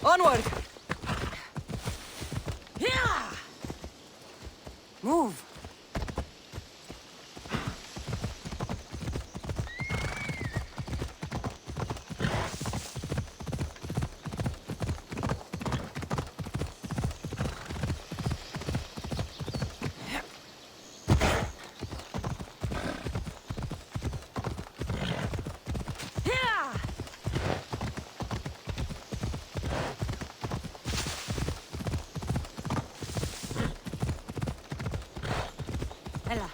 Onward! Yeah! Move! Ella.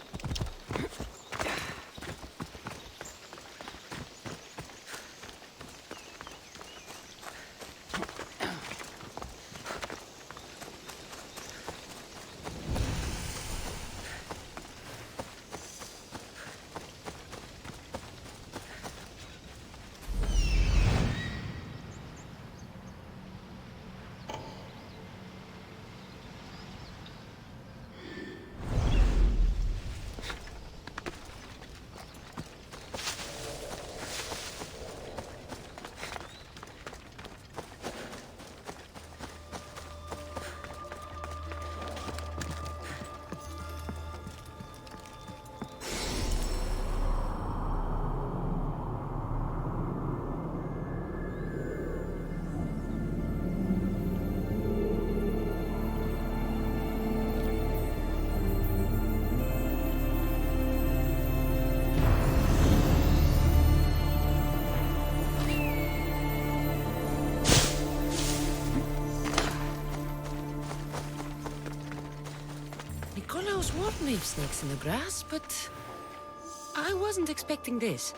Nicolaos would leave snakes in the grass, but I wasn't expecting this.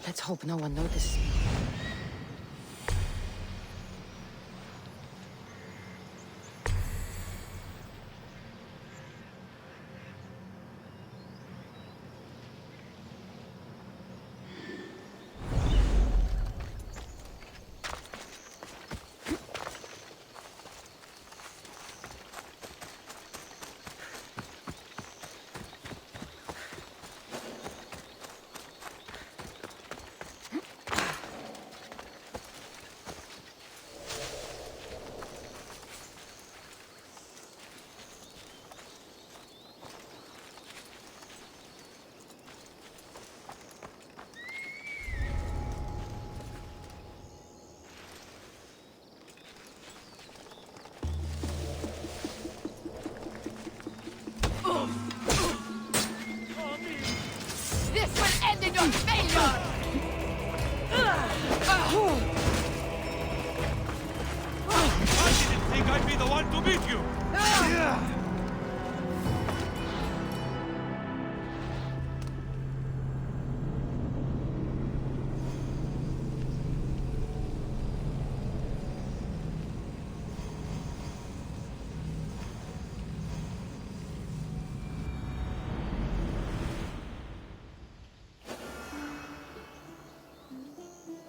Let's hope no one notices me. This will end in your failure! I didn't think I'd be the one to beat you!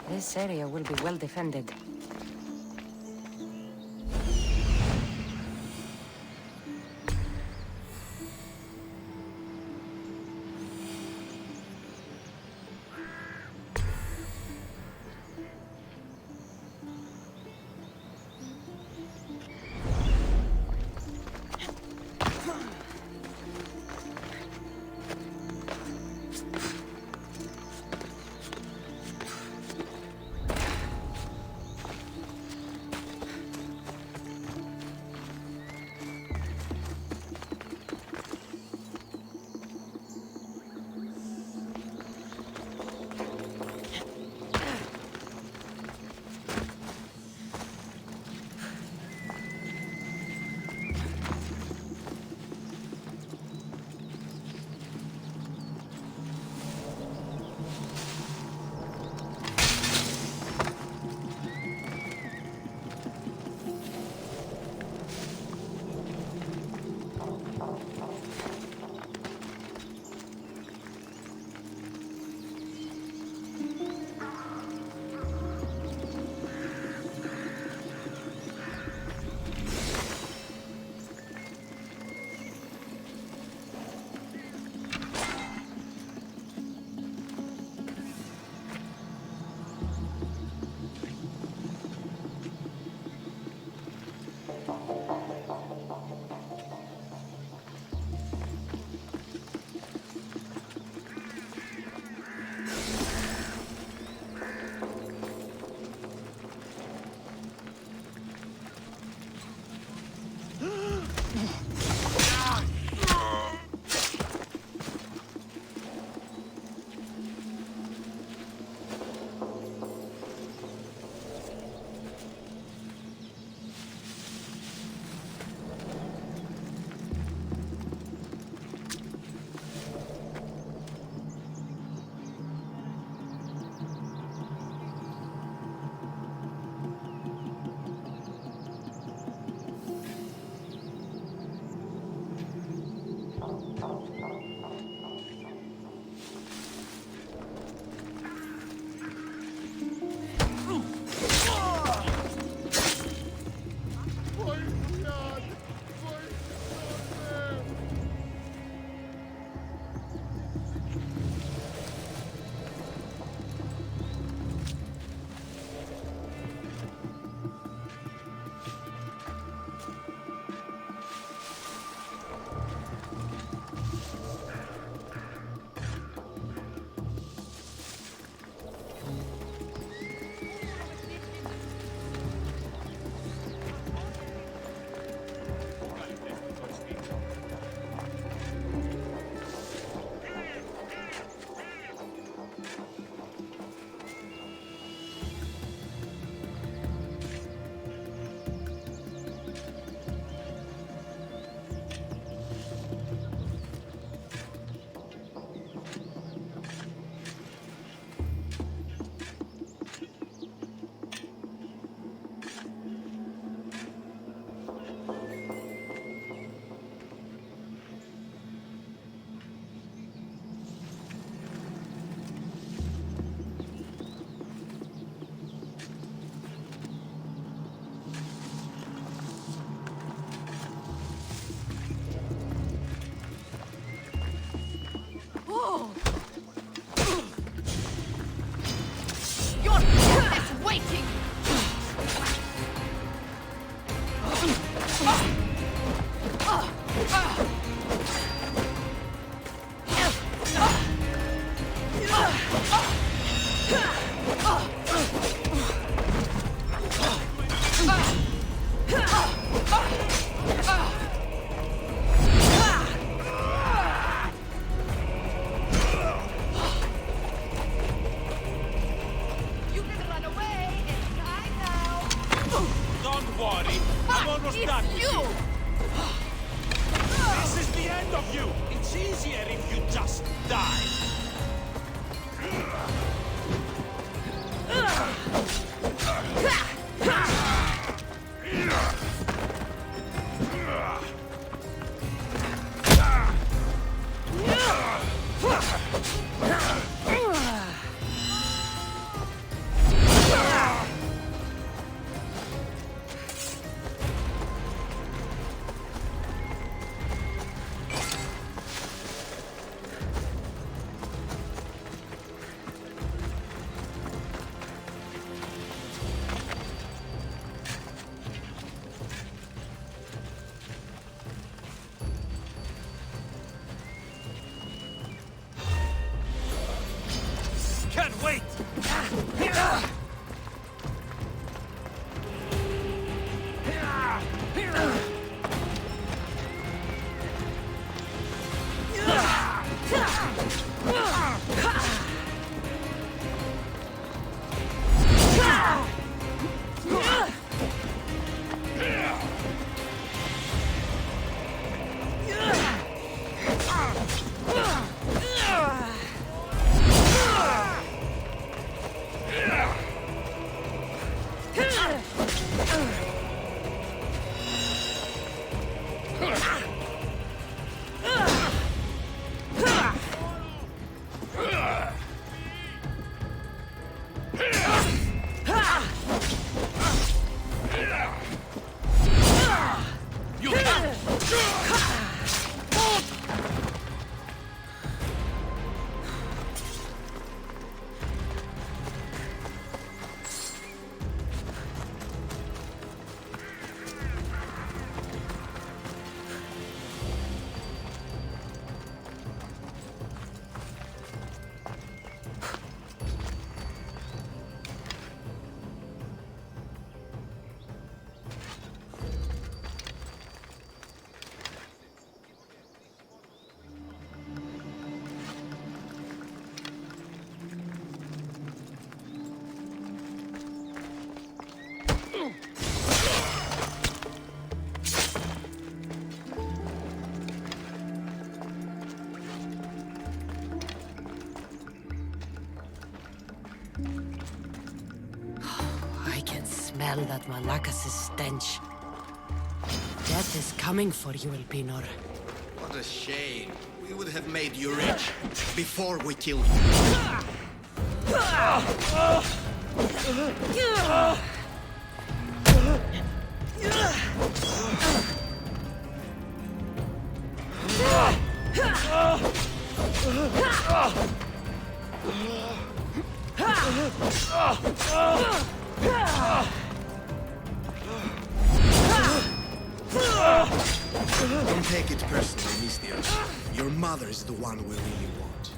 This area will be well defended. worry. I'm almost It's done with you! This is the end of you. It's easier if you just die. Can't wait! Smell that Malakas' stench. Death is coming for you, Elpenor. What a shame. We would have made you rich before we killed you. Don't take it personally, Mistios. Your mother is the one we really want.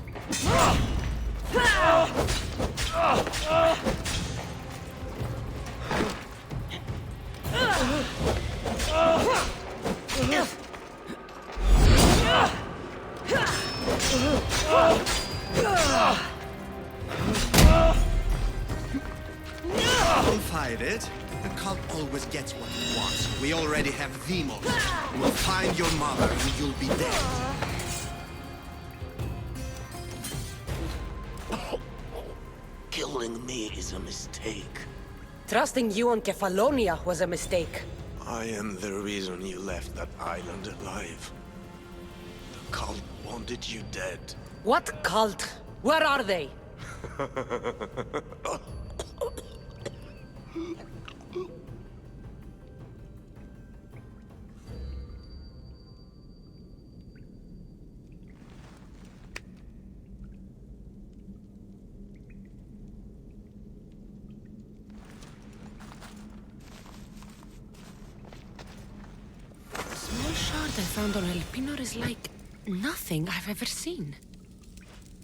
Don't fight it. The cult always gets what it wants. We already have the most. We'll find your mother and you'll be dead. Killing me is a mistake. Trusting you on Kefalonia was a mistake. I am the reason you left that island alive. The cult wanted you dead. What cult? Where are they? The small shard I found on Elpenor is like nothing I've ever seen.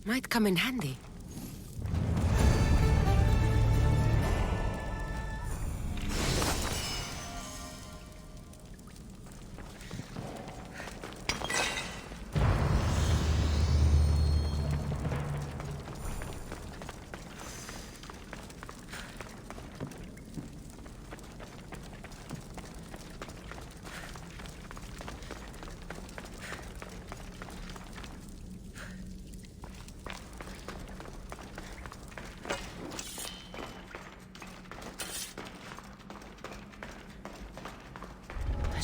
Might come in handy.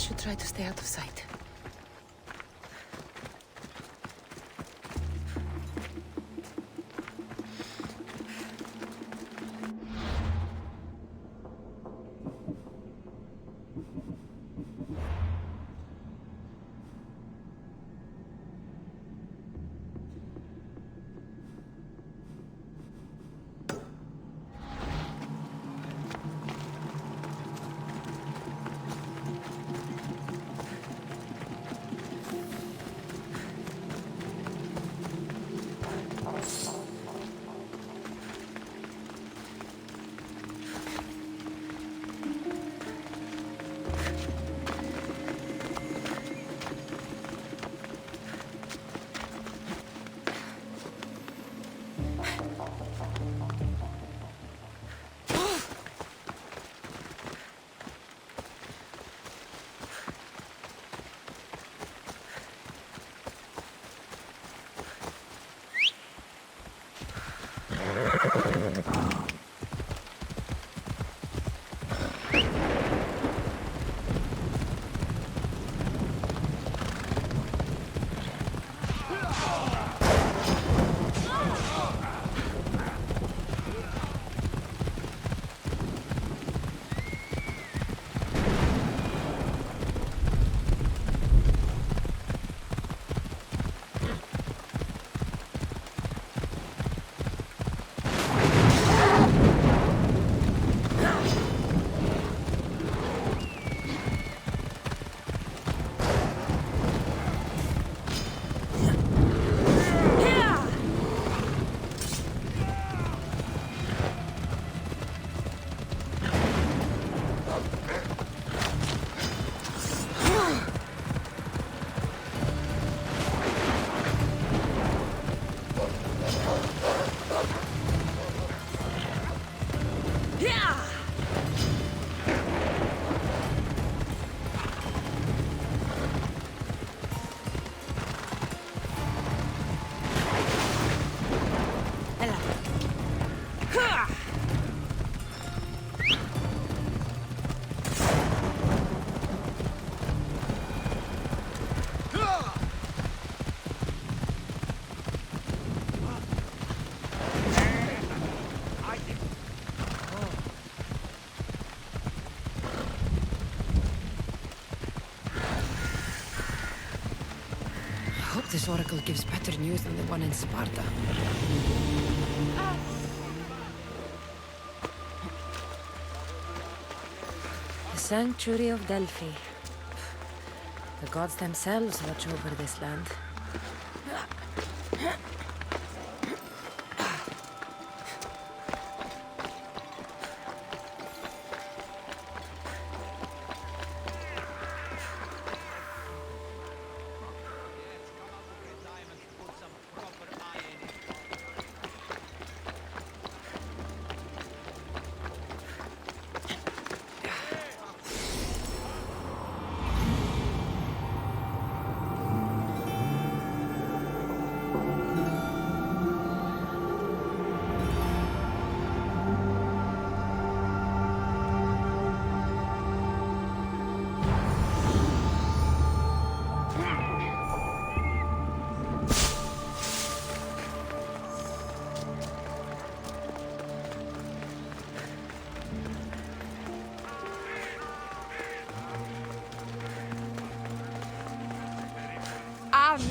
should try to stay out of sight. This oracle gives better news than the one in Sparta. The Sanctuary of Delphi. The gods themselves watch over this land.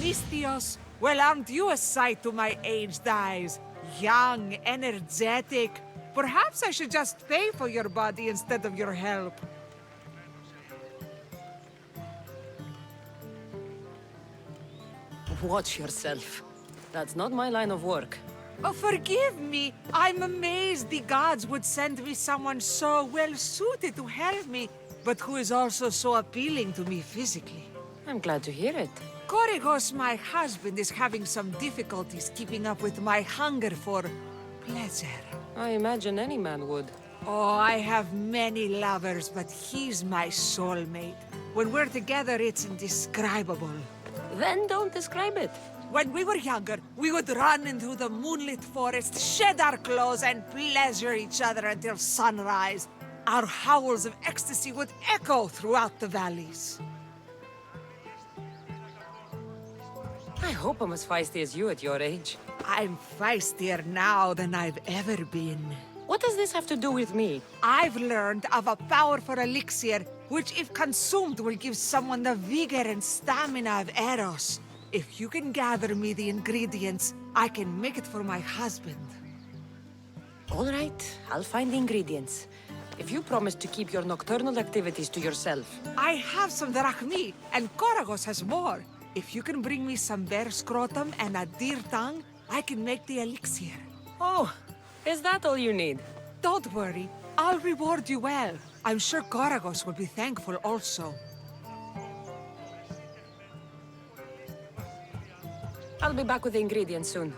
Mistios, well, aren't you a sight to my aged eyes? Young, energetic. Perhaps I should just pay for your body instead of your help. Watch yourself. That's not my line of work. Oh, forgive me. I'm amazed the gods would send me someone so well-suited to help me, but who is also so appealing to me physically. I'm glad to hear it. Korygos, my husband, is having some difficulties keeping up with my hunger for pleasure. I imagine any man would. Oh, I have many lovers, but he's my soulmate. When we're together, it's indescribable. Then don't describe it. When we were younger, we would run into the moonlit forest, shed our clothes, and pleasure each other until sunrise. our howls of ecstasy would echo throughout the valleys. I hope I'm as feisty as you at your age. I'm feistier now than I've ever been. What does this have to do with me? I've learned of a powerful elixir, which if consumed will give someone the vigor and stamina of Eros. If you can gather me the ingredients, I can make it for my husband. All right, I'll find the ingredients. If you promise to keep your nocturnal activities to yourself. I have some drachmi, and Koragos has more. If you can bring me some bear scrotum and a deer tongue, I can make the elixir. Oh, is that all you need? Don't worry, I'll reward you well. I'm sure Koragos will be thankful also. I'll be back with the ingredients soon.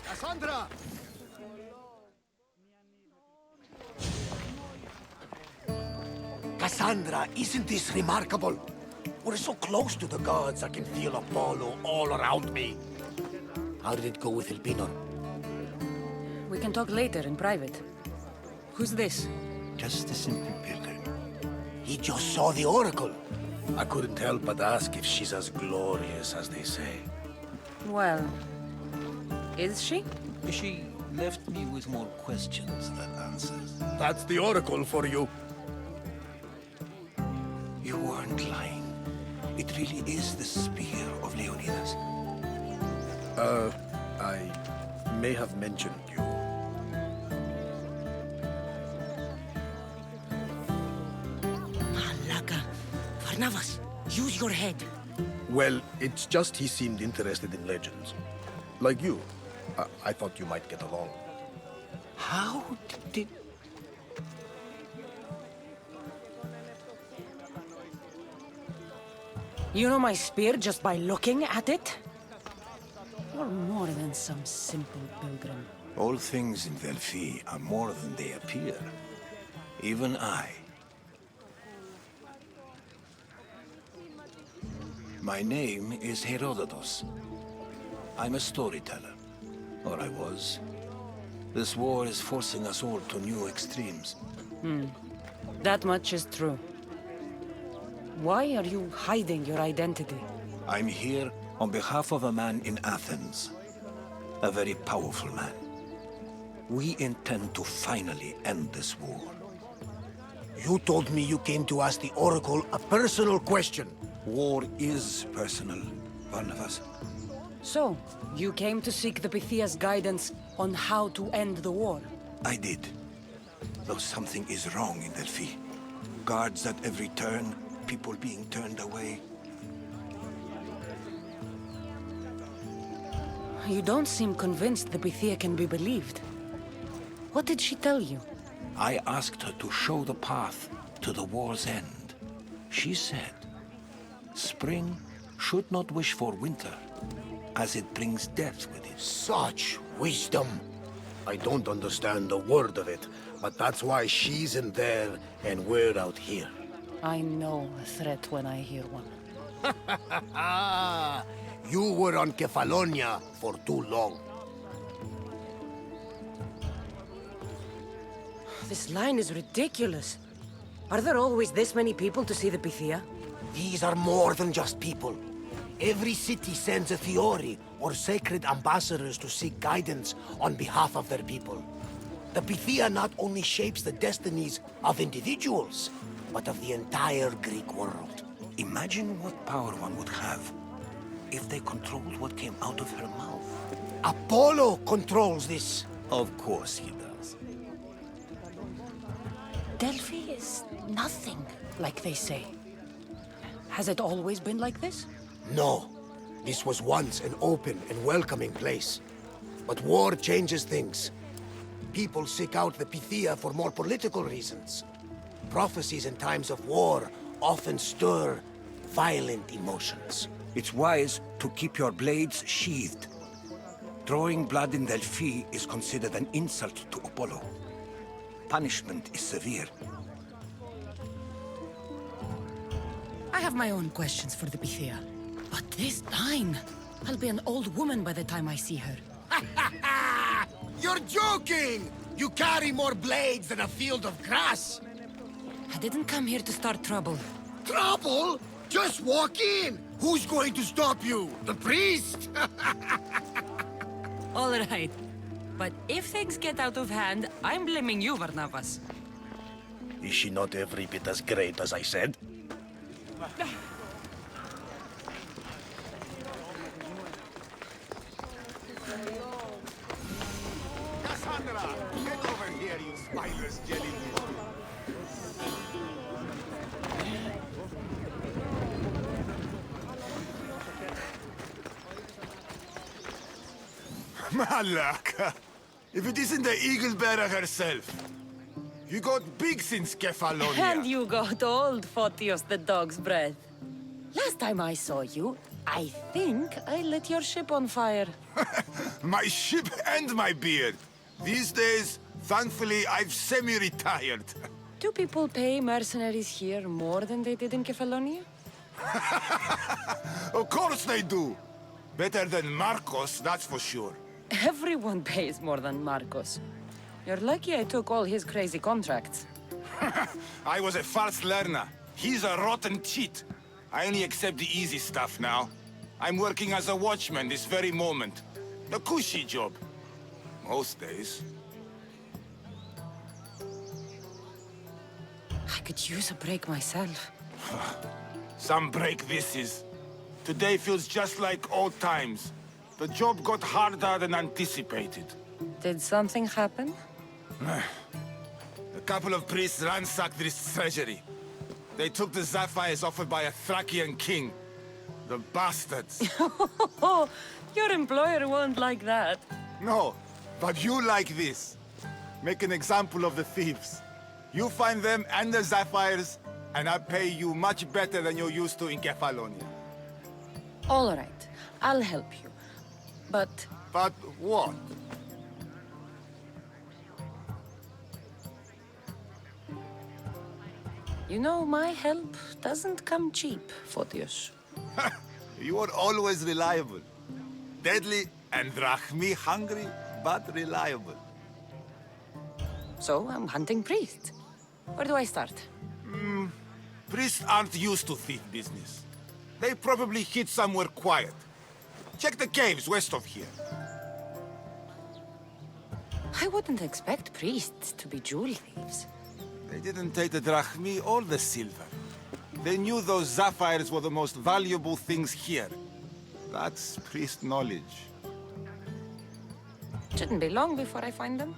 Cassandra! Cassandra, isn't this remarkable? We're so close to the gods, I can feel Apollo all around me. How did it go with Elpenor? We can talk later in private. Who's this? Just a simple pilgrim. He just saw the Oracle. I couldn't help but ask if she's as glorious as they say. Well, is she? She left me with more questions than answers. That's the Oracle for you. You weren't lying. It really is the spear of Leonidas. I may have mentioned you. Malaka. Varnavas, use your head. Well, it's just he seemed interested in legends. Like you. I thought you might get along. How did... You know my spear just by looking at it? You're more than some simple pilgrim. All things in Delphi are more than they appear. Even I. My name is Herodotus. I'm a storyteller. Or I was. This war is forcing us all to new extremes. That much is true. Why are you hiding your identity? I'm here on behalf of a man in Athens. A very powerful man. We intend to finally end this war. You told me you came to ask the Oracle a personal question. War is personal, Barnabas. So, you came to seek the Pythia's guidance on how to end the war? I did. Though something is wrong in Delphi. Guards at every turn, people being turned away. You don't seem convinced the Pythia can be believed. What did she tell you? I asked her to show the path to the war's end. She said, spring should not wish for winter, as it brings death with it. Such wisdom. I don't understand a word of it, but that's why she's in there and we're out here. I know a threat when I hear one. You were on Kefalonia for too long. This line is ridiculous. Are there always this many people to see the Pythia? These are more than just people. Every city sends a Theori or sacred ambassadors to seek guidance on behalf of their people. The Pythia not only shapes the destinies of individuals, but of the entire Greek world. Imagine what power one would have if they controlled what came out of her mouth. Apollo controls this. Of course he does. Delphi is nothing, like they say. Has it always been like this? No. This was once an open and welcoming place. But war changes things. People seek out the Pythia for more political reasons. Prophecies in times of war often stir violent emotions. It's wise to keep your blades sheathed. Drawing blood in Delphi is considered an insult to Apollo. Punishment is severe. I have my own questions for the Pythia. But this dying, I'll be an old woman by the time I see her. You're joking! You carry more blades than a field of grass! I didn't come here to start trouble. Trouble? Just walk in! Who's going to stop you? The priest? All right. But if things get out of hand, I'm blaming you, Varnavas. Is she not every bit as great as I said? Cassandra, get over here, you spineless jelly bean. Malaka! If it isn't the eagle bearer herself. You got big since Kefalonia. And you got old, Photios the dog's breath. Last time I saw you, I think I lit your ship on fire. My ship and my beard. These days, thankfully, I've semi-retired. Do people pay mercenaries here more than they did in Kefalonia? Of course they do. Better than Marcos, that's for sure. Everyone pays more than Marcos. You're lucky I took all his crazy contracts. I was a fast learner. He's a rotten cheat. I only accept the easy stuff now. I'm working as a watchman this very moment. The cushy job. Most days. I could use a break myself. Some break this is. Today feels just like old times. The job got harder than anticipated. Did something happen? A couple of priests ransacked this treasury. They took the sapphires offered by a Thracian king. The bastards. Oh, your employer won't like that. No, but you like this. Make an example of the thieves. You find them and the sapphires, and I pay you much better than you're used to in Kefalonia. All right, I'll help you. But But what? you know, my help doesn't come cheap, Photios. You are always reliable. Deadly and drachmi hungry, but reliable. So I'm hunting priests. Where do I start? Priests aren't used to thief business. They probably hid somewhere quiet. Check the caves west of here. I wouldn't expect priests to be jewel thieves. They didn't take the drachmi or the silver. They knew those sapphires were the most valuable things here. That's priest knowledge. Shouldn't be long before I find them.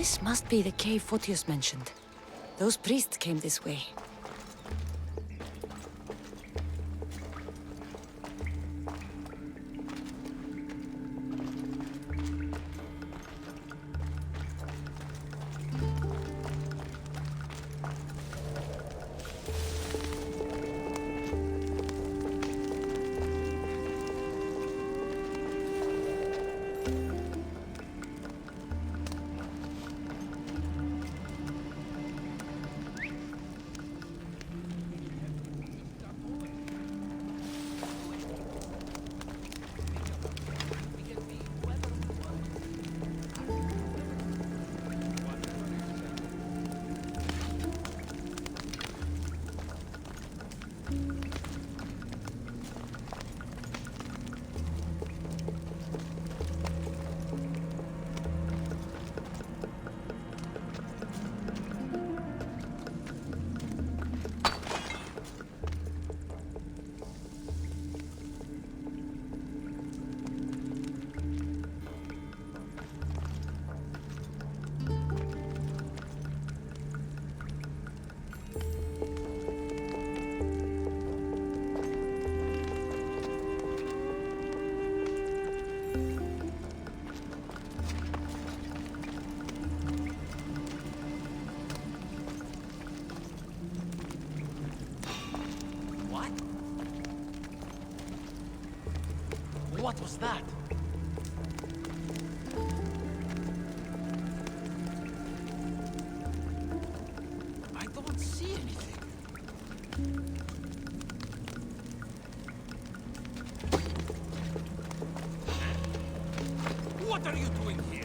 This must be the cave Photios mentioned. Those priests came this way. What was that? I don't see anything. What are you doing here?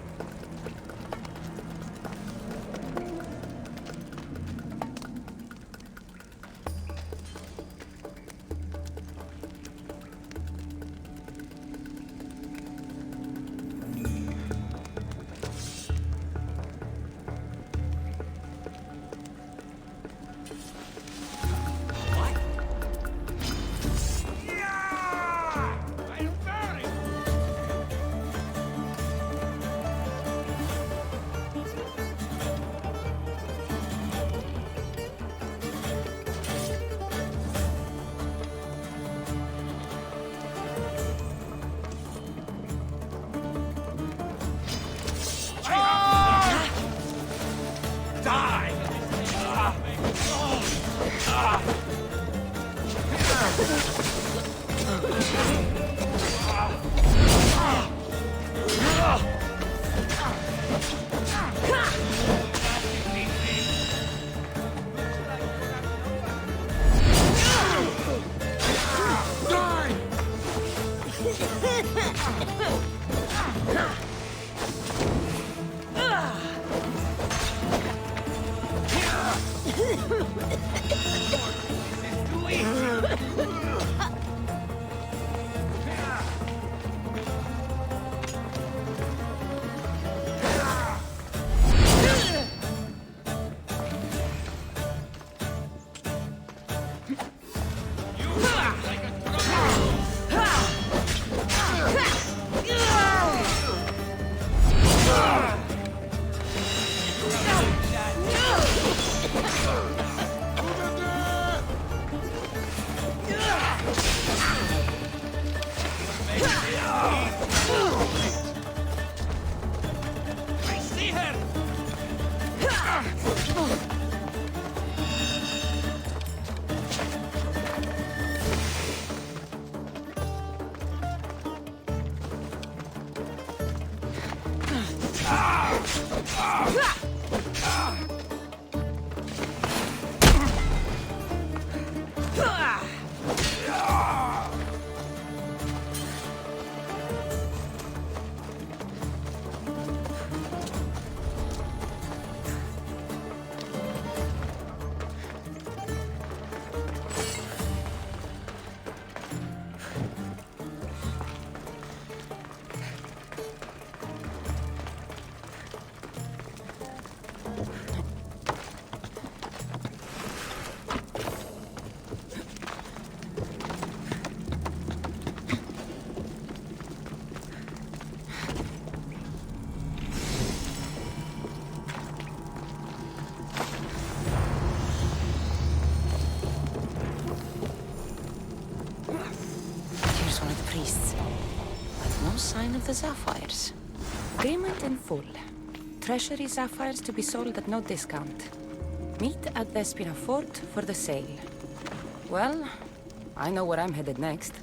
sword priests. But no sign of the sapphires. Agreement in full. Treasury sapphires to be sold at no discount. Meet at Vespina Fort for the sale. Well, I know where I'm headed next.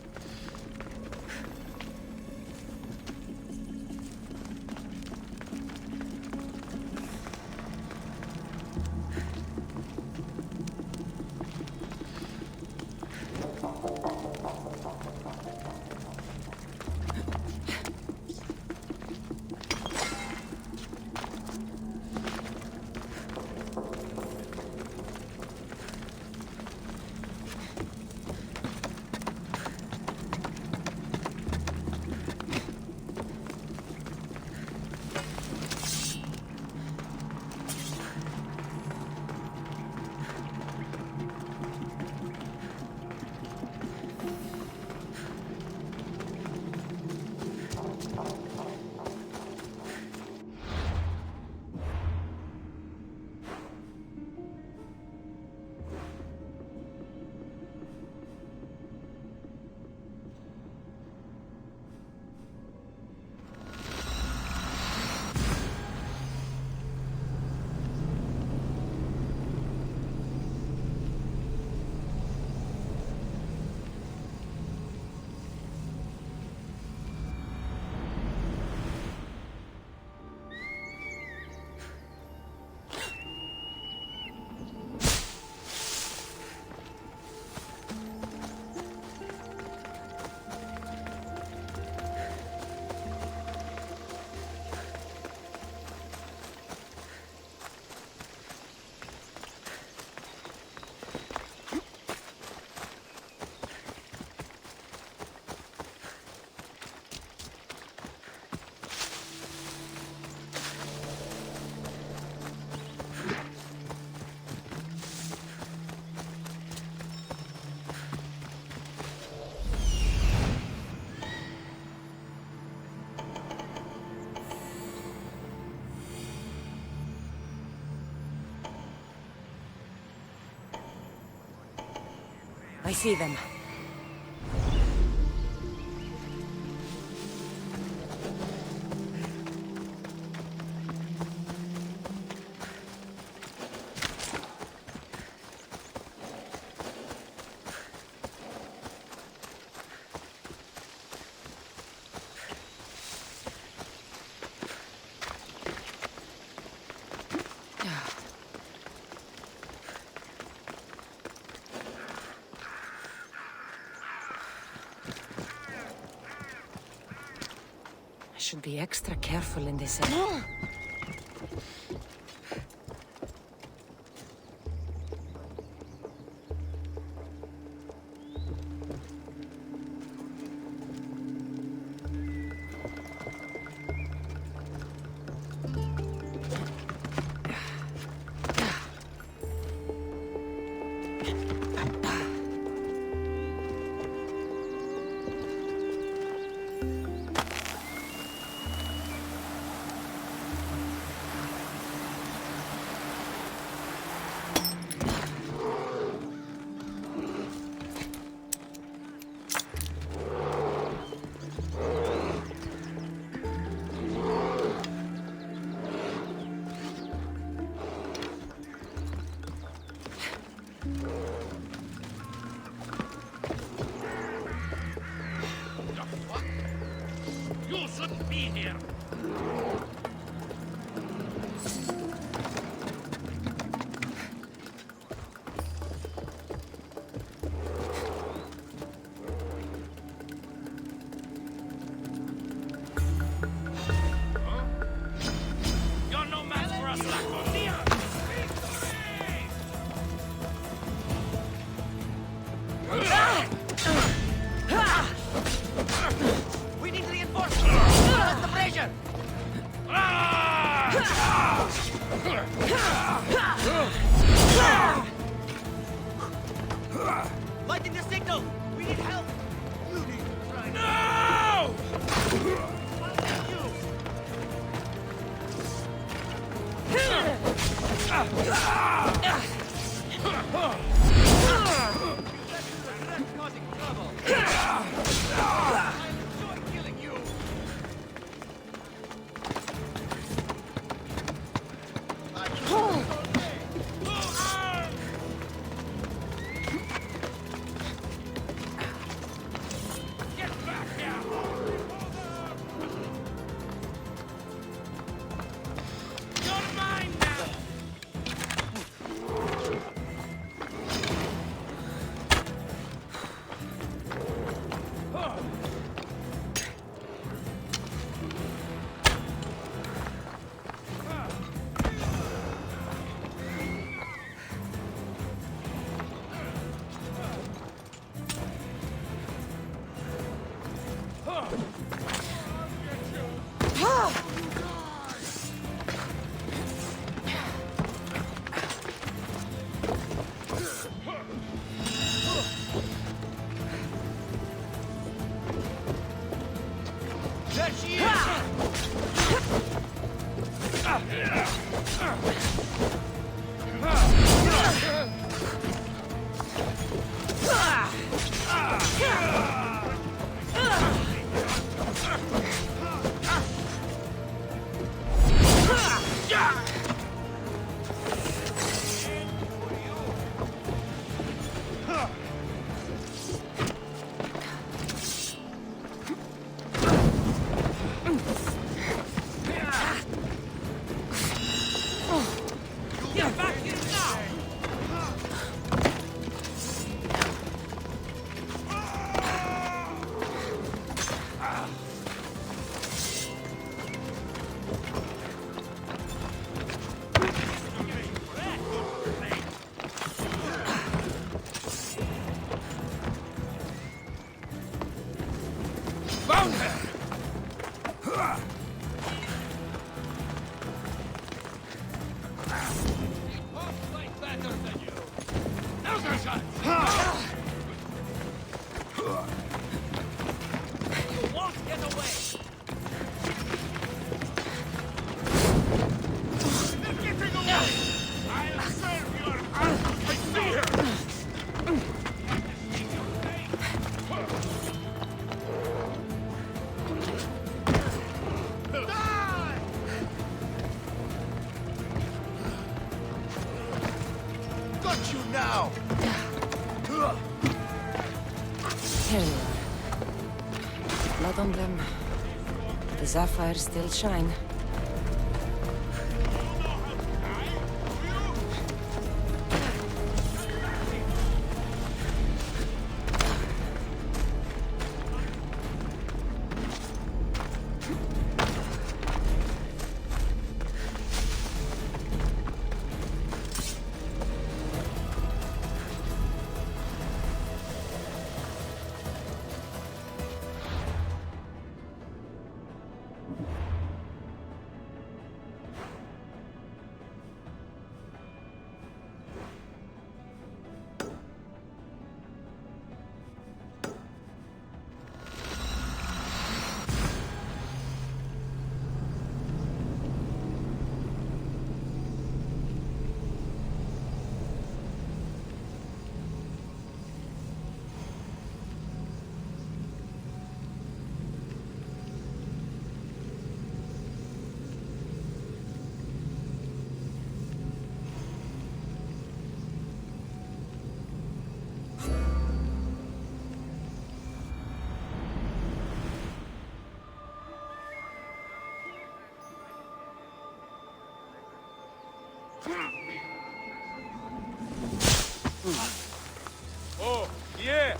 I see them. I should be extra careful in this area. You shouldn't be here. You're no match for us, Laconia. We need reinforcements! What's the pressure? Lighting the signal! We need help! You need to try. No! Causing trouble. There she is! Found her! Fight better than you. Now's our shot! You won't get away! They're getting away! I'll serve your I see her! Got you now! Here you are. Blood on them. The sapphires still shine. Oh, yeah!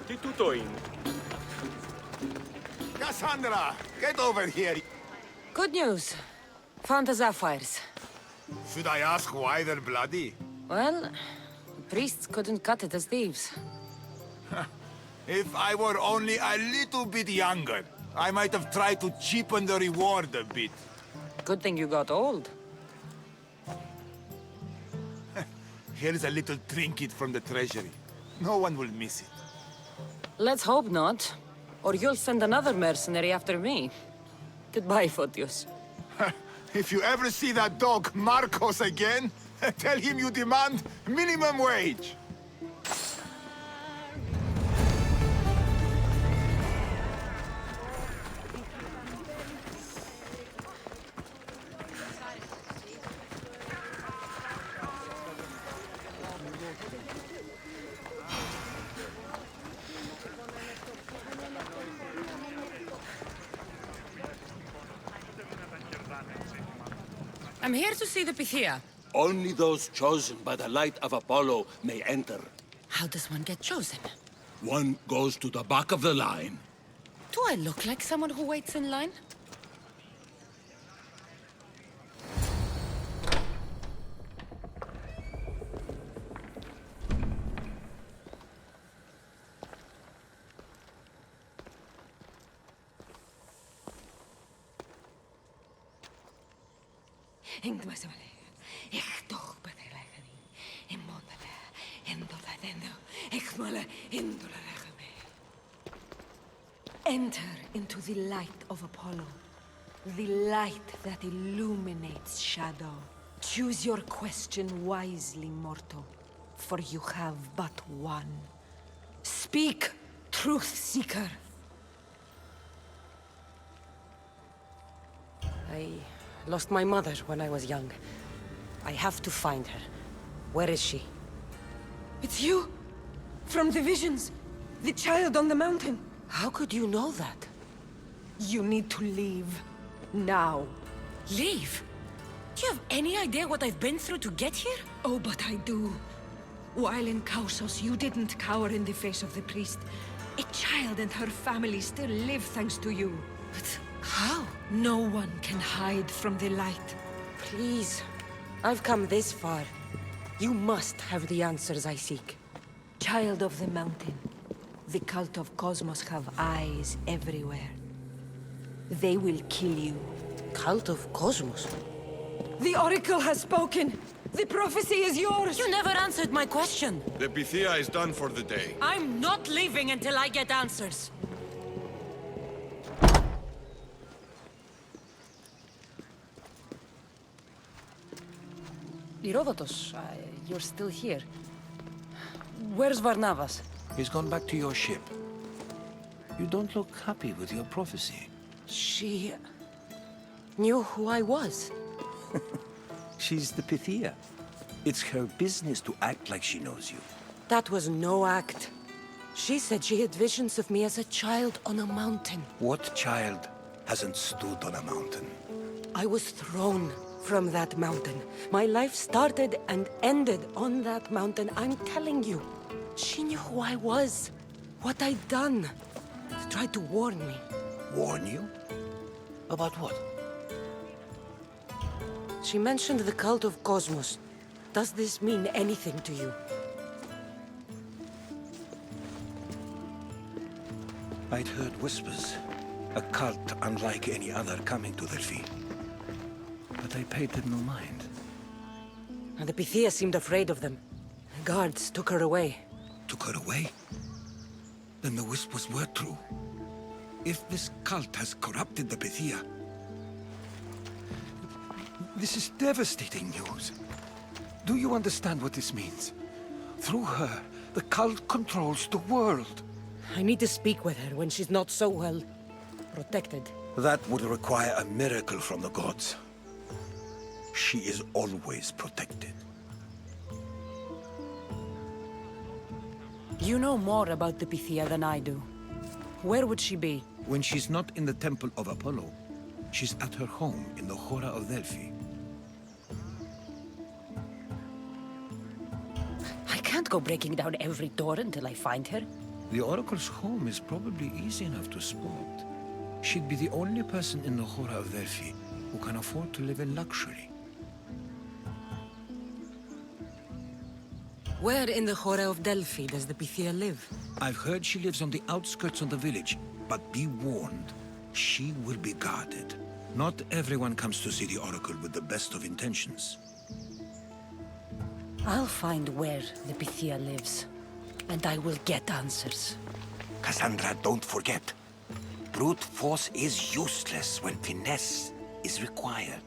Di tutto in. Cassandra, get over here. Good news. Found the sapphires. Should I ask why they're bloody? Well, the priests couldn't cut it as thieves. If I were only a little bit younger, I might have tried to cheapen the reward a bit. Good thing you got old. Here's a little trinket from the treasury. No one will miss it. Let's hope not. Or you'll send another mercenary after me. Goodbye, Photios. If you ever see that dog Marcos again, tell him you demand minimum wage. I'm here to see the Pythia. Only those chosen by the light of Apollo may enter. How does one get chosen? One goes to the back of the line. Do I look like someone who waits in line? Enter into the light of Apollo, the light that illuminates shadow. Choose your question wisely, mortal, for you have but one. Speak, truth seeker. I lost my mother when I was young. I have to find her. Where is she? It's you! From the visions! The child on the mountain! How could you know that? You need to leave. Now. Leave? Do you have any idea what I've been through to get here? Oh, but I do. While in Kausos, you didn't cower in the face of the priest. A child and her family still live thanks to you. But how? No one can hide from the light. Please. I've come this far. You must have the answers I seek. Child of the mountain. The cult of Cosmos have eyes everywhere. They will kill you. Cult of Cosmos? The Oracle has spoken! The prophecy is yours! You never answered my question! The Pythia is done for the day. I'm not leaving until I get answers! Herodotus, you're still here. Where's Varnavas? He's gone back to your ship. You don't look happy with your prophecy. She knew who I was. She's the Pythia. It's her business to act like she knows you. That was no act. She said she had visions of me as a child on a mountain. What child hasn't stood on a mountain? I was thrown from that mountain. My life started and ended on that mountain, I'm telling you. She knew who I was, what I'd done. She tried to warn me. Warn you? About what? She mentioned the cult of Cosmos. Does this mean anything to you? I'd heard whispers. A cult unlike any other coming to Delphi. But I paid them no mind. And the Pythia seemed afraid of them. Guards took her away. Took her away? Then the whispers were true. If this cult has corrupted the Pythia... This is devastating news. Do you understand what this means? Through her, the cult controls the world. I need to speak with her when she's not so well protected. That would require a miracle from the gods. She is always protected. You know more about the Pythia than I do. Where would she be? When she's not in the Temple of Apollo, she's at her home in the Oracle of Delphi. I can't go breaking down every door until I find her. The Oracle's home is probably easy enough to spot. She'd be the only person in the Oracle of Delphi who can afford to live in luxury. Where in the Oracle of Delphi does the Pythia live? I've heard she lives on the outskirts of the village, but be warned, she will be guarded. Not everyone comes to see the Oracle with the best of intentions. I'll find where the Pythia lives, and I will get answers. Cassandra, don't forget. Brute force is useless when finesse is required.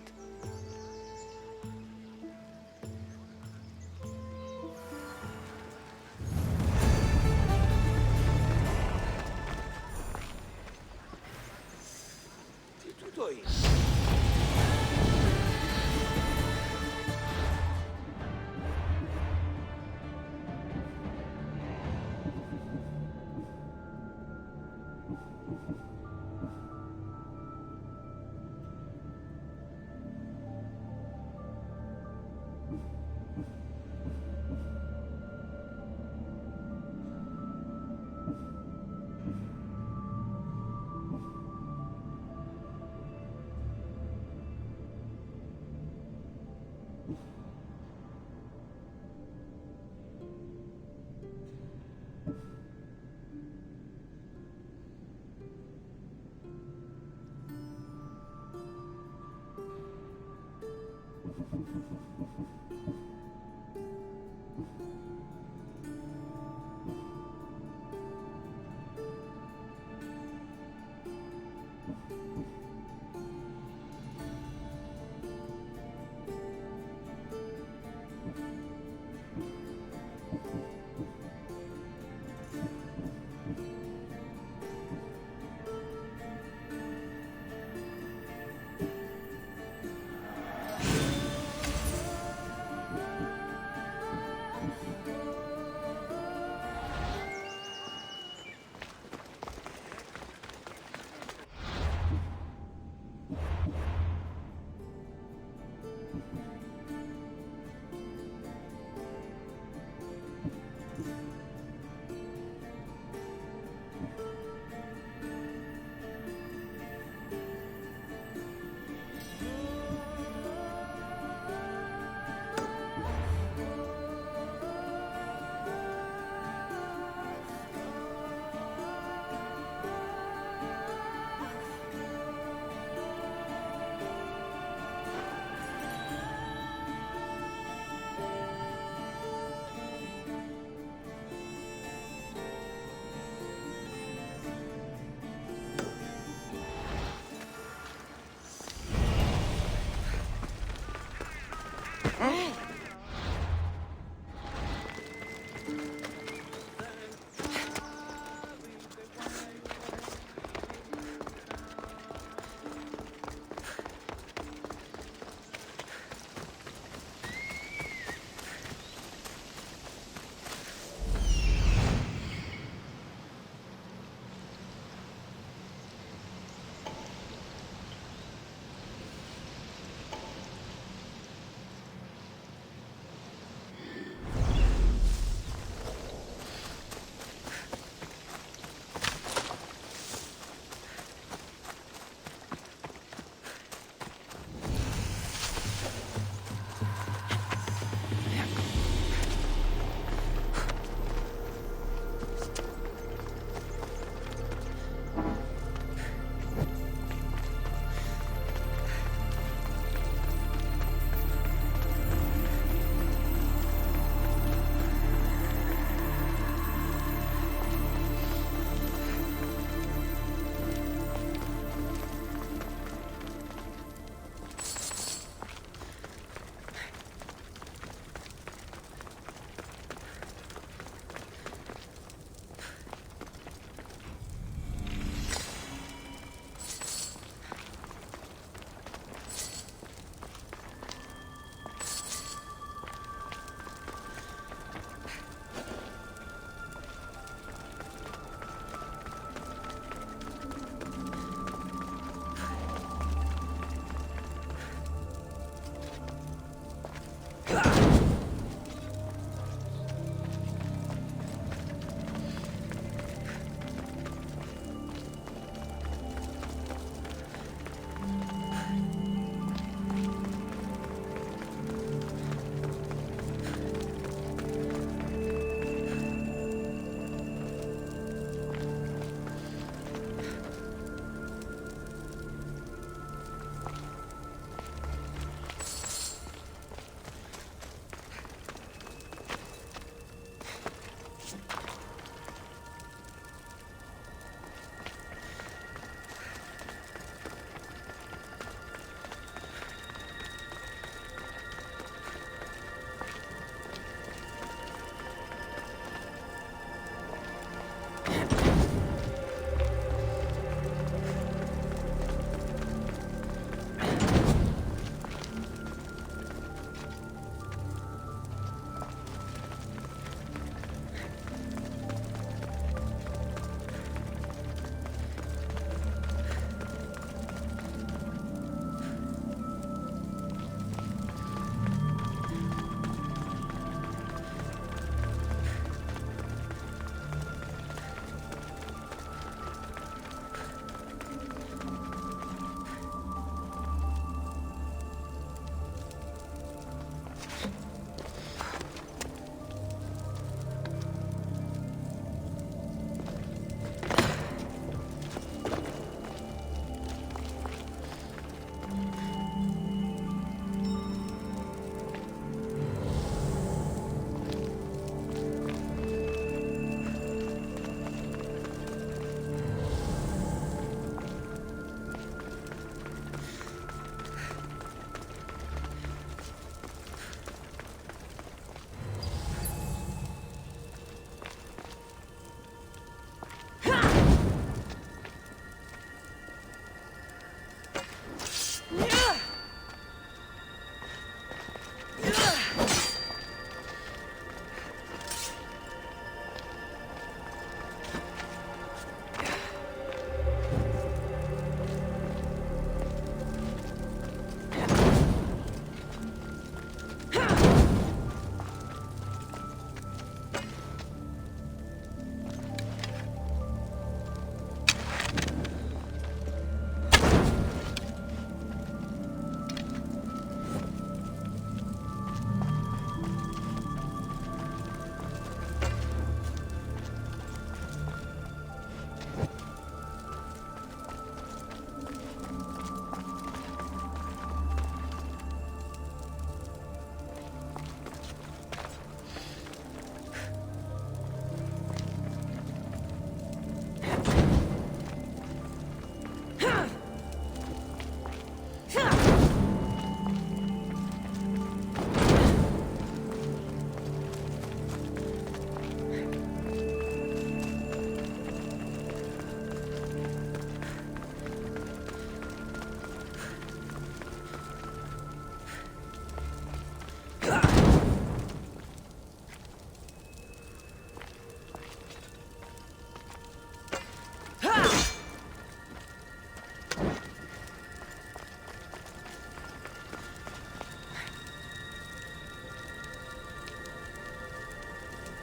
Huh?